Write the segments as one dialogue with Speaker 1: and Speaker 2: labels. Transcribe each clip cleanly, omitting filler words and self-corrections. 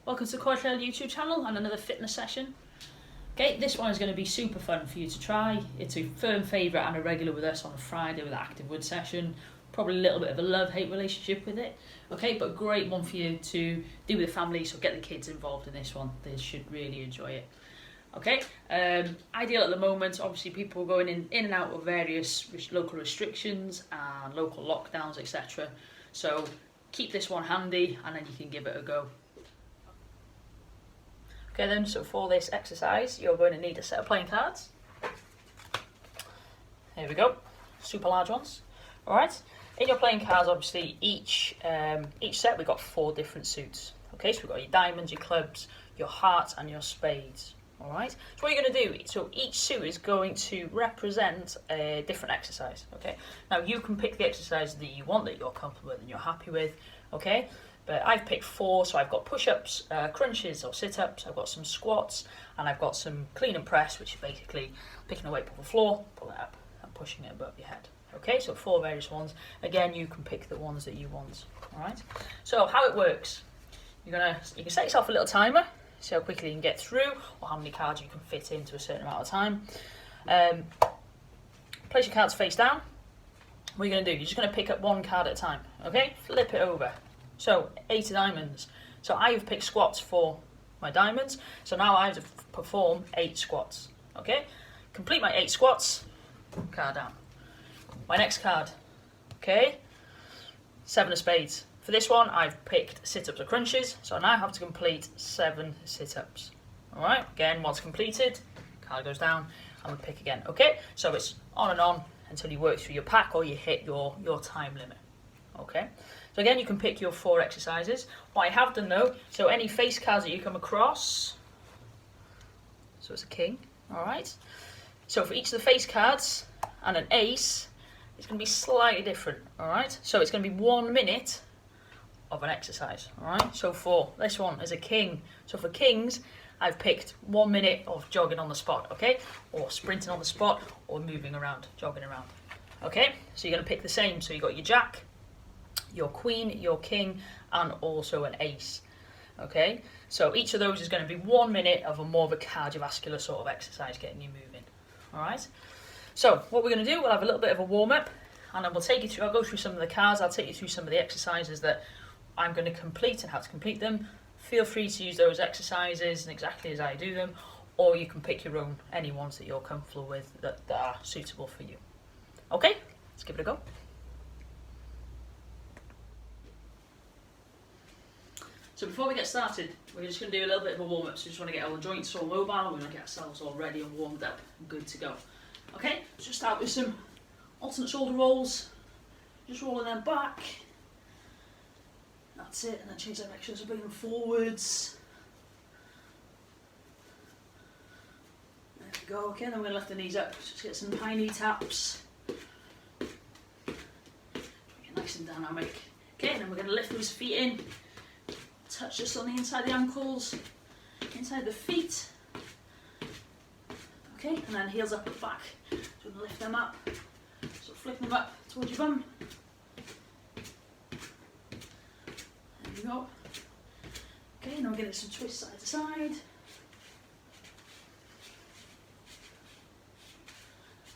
Speaker 1: Welcome to the Coed Lleol YouTube channel and another fitness session. Okay, this one is going to be super fun for you to try. It's a firm favourite and a regular with us on a Friday with an active wood session. Probably a little bit of a love-hate relationship with it. Okay, but great one for you to do with the family, so get the kids involved in this one. They should really enjoy it. Okay, ideal at the moment, obviously people going in and out of various local restrictions and local lockdowns, etc. So keep this one handy and then you can give it a go. Okay then, so for this exercise, you're going to need a set of playing cards. Here we go, super large ones. Alright, in your playing cards, obviously, each set we've got 4 different suits. Okay, so we've got your diamonds, your clubs, your hearts and your spades. Alright, so what you're going to do, so each suit is going to represent a different exercise. Okay, now you can pick the exercise that you want, that you're comfortable with and you're happy with. Okay, but I've picked 4, so I've got push-ups, crunches or sit-ups, I've got some squats, and I've got some clean and press, which is basically picking a weight off the floor, pull it up and pushing it above your head. Okay, so 4 various ones. Again, you can pick the ones that you want. Alright, so how it works, you can set yourself a little timer, see how quickly you can get through, or how many cards you can fit into a certain amount of time. Place your cards face down. What you're going to do, you're just going to pick up 1 card at a time. Okay, flip it over. So 8 diamonds. So I've picked squats for my diamonds. So now I have to perform 8 squats. Okay, complete my 8 squats. Card down. My next card. Okay, 7 of spades. For this one, I've picked sit-ups or crunches. So I now have to complete 7 sit-ups. All right. Again, once completed, card goes down, and we pick again. Okay. So it's on and on until you work through your pack or you hit your time limit. Okay. So again, you can pick your 4 exercises. What I have done though, so any face cards that you come across, so it's a king, all right? So for each of the face cards and an ace, it's going to be slightly different, all right? So it's going to be 1 minute of an exercise, all right? So for this one is a king. So for kings, I've picked 1 minute of jogging on the spot, okay? Or sprinting on the spot, or moving around, jogging around, okay? So you're going to pick the same. So you've got your jack, your queen, your king, and also an ace. Okay, so each of those is going to be 1 minute of a more of a cardiovascular sort of exercise, getting you moving. All right, so what we're going to do, we'll have a little bit of a warm-up, and then we'll take you through, I'll go through some of the cards, I'll take you through some of the exercises that I'm going to complete and how to complete them. Feel free to use those exercises and exactly as I do them, or you can pick your own, any ones that you're comfortable with that are suitable for you. Okay, let's give it a go. So before we get started, we're just going to do a little bit of a warm-up. So we just want to get our joints all mobile, and we're going to get ourselves all ready and warmed up and good to go. Okay, so just start with some alternate shoulder rolls. Just rolling them back. That's it, and then change direction, so bring them forwards. There we go, okay, then we're going to lift the knees up. Just get some high knee taps. Make it nice and dynamic. Okay, and then we're going to lift those feet in. Touch just on the inside of the ankles, inside the feet. Okay, and then heels up and back. So we're going to lift them up. So flick them up towards your bum. There we go. Okay, now we're getting some twists side to side.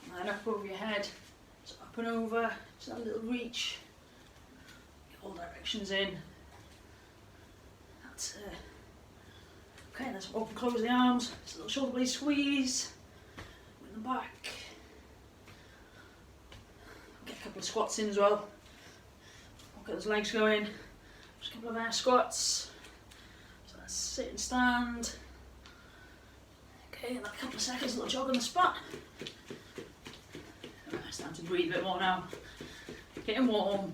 Speaker 1: And then up over your head. So up and over. Just that little reach. Get all directions in. Okay, let's open, close the arms, just a little shoulder blade squeeze, bring them back. Get a couple of squats in as well. Get those legs going. Just a couple of air squats. So that's sit and stand. Okay, and a couple of seconds, a little jog on the spot. Alright, it's time to breathe a bit more now. Getting warm.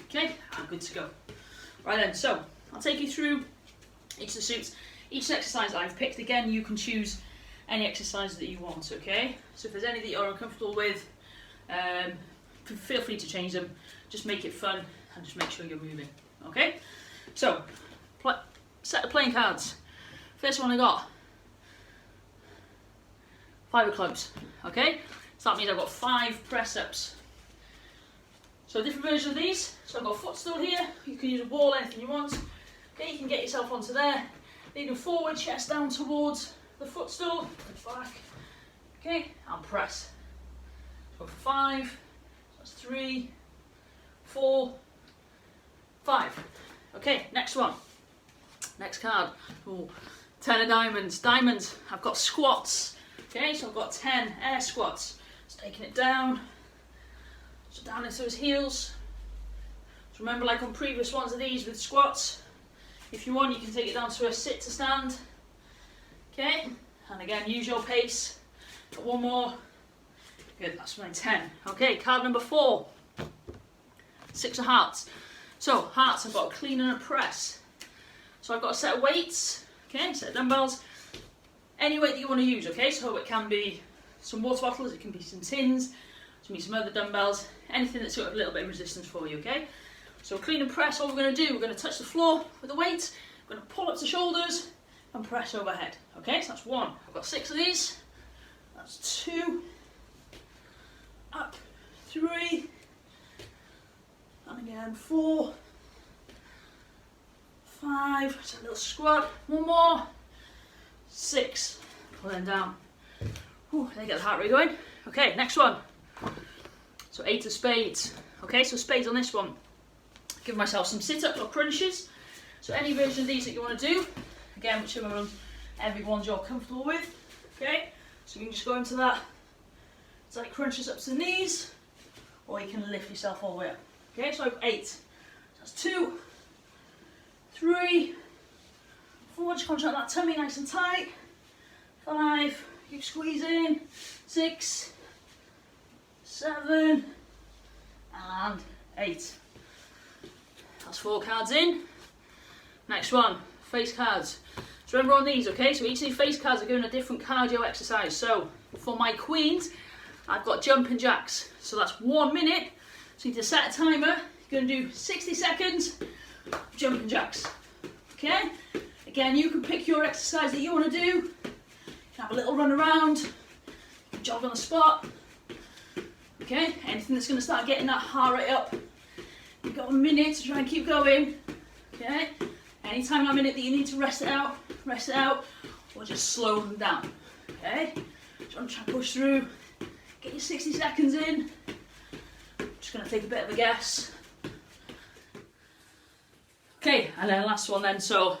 Speaker 1: Okay, I'm good to go. Right then, so I'll take you through each of the suits. Each exercise I've picked, again, you can choose any exercise that you want, okay? So if there's any that you're uncomfortable with, feel free to change them. Just make it fun and just make sure you're moving, okay? So, set of playing cards. First one I got, 5 of clubs, okay? So that means I've got 5 press-ups. So a different version of these. So I've got a footstool here. You can use a wall, anything you want. Okay, you can get yourself onto there, leaning forward, chest down towards the footstool, back. Okay, and press. So 5, so that's 3, 4, 5. Okay, next one. Next card. Ooh, 10 of diamonds. Diamonds, I've got squats. Okay, so I've got 10 air squats. Just taking it down. So down into his heels. So remember, like on previous ones of these with squats, if you want, you can take it down to a sit to stand. Okay, and again, use your pace. Got one more. Good, that's my 10. Okay, card number 4. 6 of hearts. So, hearts, I've got a clean and a press. So I've got a set of weights, okay, set of dumbbells. Any weight that you want to use, okay, so it can be some water bottles, it can be some tins, it can be some other dumbbells, anything that's got a little bit of resistance for you, okay. So clean and press, all we're going to do, we're going to touch the floor with the weight, we're going to pull up the shoulders and press overhead, okay, so that's 1. I've got 6 of these, that's 2, up, 3, and again 4, 5, just a little squat, 1 more, 6, pull them down. Whew, they get the heart rate going. Okay, next one. So 8 of spades. Okay, so spades on this one. Give myself some sit-ups or crunches. So any version of these that you want to do, again, whichever one, everyone's you're comfortable with. Okay, so you can just go into that. It's like crunches up to the knees, or you can lift yourself all the way up. Okay, so I have 8. So that's 2, 3, 4, just contract that tummy nice and tight. 5, keep squeezing. 6, 7, and 8. That's 4 cards in. Next one, face cards. So remember on these, okay, so each of these face cards are doing a different cardio exercise. So for my queens, I've got jumping jacks. So that's 1 minute. So you need to set a timer. You're going to do 60 seconds jumping jacks. Okay? Again, you can pick your exercise that you want to do. You can have a little run around, jog on the spot. Okay? Anything that's going to start getting that heart rate up. You've got a minute to try and keep going. Okay? Anytime that minute that you need to rest it out, or just slow them down. Okay? Just want to try and push through. Get your 60 seconds in. Just going to take a bit of a guess. Okay, and then last one then, so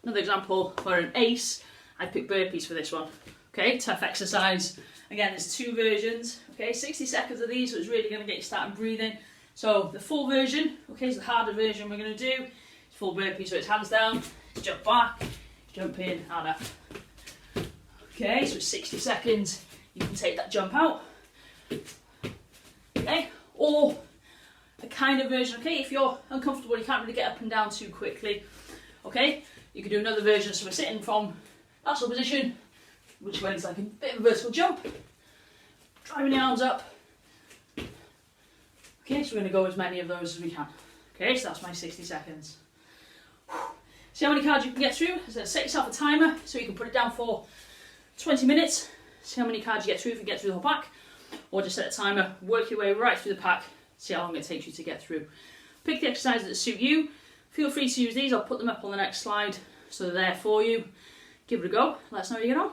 Speaker 1: another example for an ace, I picked burpees for this one. Okay, tough exercise. Again, there's 2 versions. Okay, 60 seconds of these, so it's really going to get you started breathing. So the full version, okay, is the harder version we're going to do. It's full burpee, so it's hands down, jump back, jump in, and up. Okay, so it's 60 seconds, you can take that jump out. Okay, or a kind of version, okay, if you're uncomfortable, you can't really get up and down too quickly, okay, you can do another version, so we're sitting from that sort of position, which when it's like a bit of a vertical jump, driving the arms up. Okay, so we're going to go as many of those as we can. Okay, so that's my 60 seconds. See how many cards you can get through? So set yourself a timer so you can put it down for 20 minutes. See how many cards you get through, if you get through the whole pack. Or just set a timer, work your way right through the pack, see how long it takes you to get through. Pick the exercises that suit you. Feel free to use these, I'll put them up on the next slide so they're there for you. Give it a go, let us know how you get on.